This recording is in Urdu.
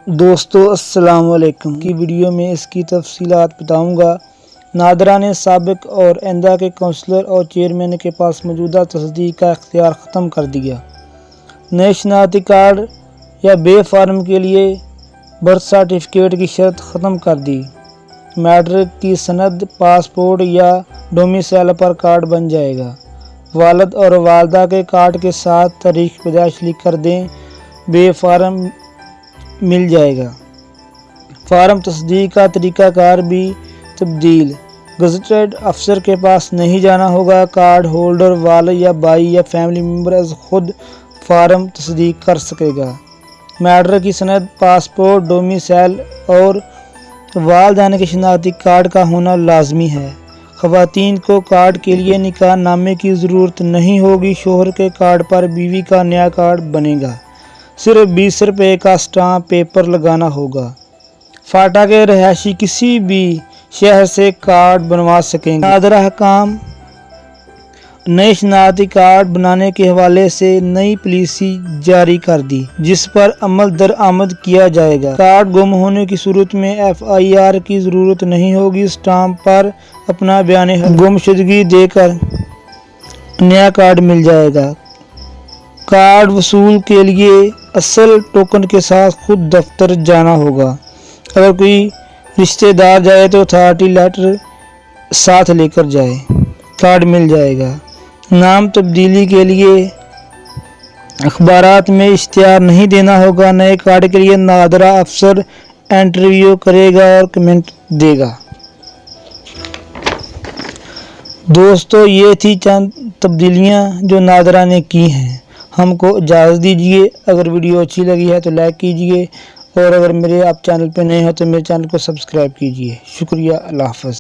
دوستو السلام علیکم کی ویڈیو میں اس کی تفصیلات بتاؤں گا۔ نادرہ نے سابق اور آئندہ کے کونسلر اور چیئرمین کے پاس موجودہ تصدیق کا اختیار ختم کر دیا۔ نئے شناختی کارڈ یا بے فارم کے لیے برتھ سرٹیفکیٹ کی شرط ختم کر دی۔ میٹرک کی سند پاسپورٹ یا ڈومیسائل پر کارڈ بن جائے گا۔ والد اور والدہ کے کارڈ کے ساتھ تاریخ پیدائش لکھ کر دیں۔ بے فارم مل جائے گا۔ فارم تصدیق کا طریقہ کار بھی تبدیل۔ گزٹڈ افسر کے پاس نہیں جانا ہوگا۔ کارڈ ہولڈر والد یا بھائی یا فیملی ممبر از خود فارم تصدیق کر سکے گا۔ میٹرک کی سند پاسپورٹ ڈومیسائل اور والدین کے شناختی کارڈ کا ہونا لازمی ہے۔ خواتین کو کارڈ کے لیے نکاح نامے کی ضرورت نہیں ہوگی۔ شوہر کے کارڈ پر بیوی کا نیا کارڈ بنے گا۔ صرف 20 روپے کا اسٹامپ پیپر لگانا ہوگا۔ فاٹا کے رہائشی کسی بھی شہر سے کارڈ بنوا سکیں گے۔ نادرہ حکام نئے شناختی کارڈ بنانے کے حوالے سے نئی پالیسی جاری کر دی، جس پر عمل درآمد کیا جائے گا۔ کارڈ گم ہونے کی صورت میں FIR کی ضرورت نہیں ہوگی۔ اسٹامپ پر اپنا بیان گمشدگی دے کر نیا کارڈ مل جائے گا۔ کارڈ وصول کے لیے اصل ٹوکن کے ساتھ خود دفتر جانا ہوگا۔ اگر کوئی رشتہ دار جائے تو اتھارٹی لیٹر ساتھ لے کر جائے۔ کارڈ مل جائے گا۔ نام تبدیلی کے لیے اخبارات میں اشتہار نہیں دینا ہوگا۔ نئے کارڈ کے لیے نادرہ افسر انٹرویو کرے گا اور کمنٹ دے گا۔ دوستو یہ تھی چند تبدیلیاں جو نادرہ نے کی ہیں۔ ہم کو اجازت دیجیے۔ اگر ویڈیو اچھی لگی ہے تو لائک کیجیے، اور اگر آپ چینل پہ نئے ہیں تو میرے چینل کو سبسکرائب کیجیے۔ شکریہ۔ اللہ حافظ۔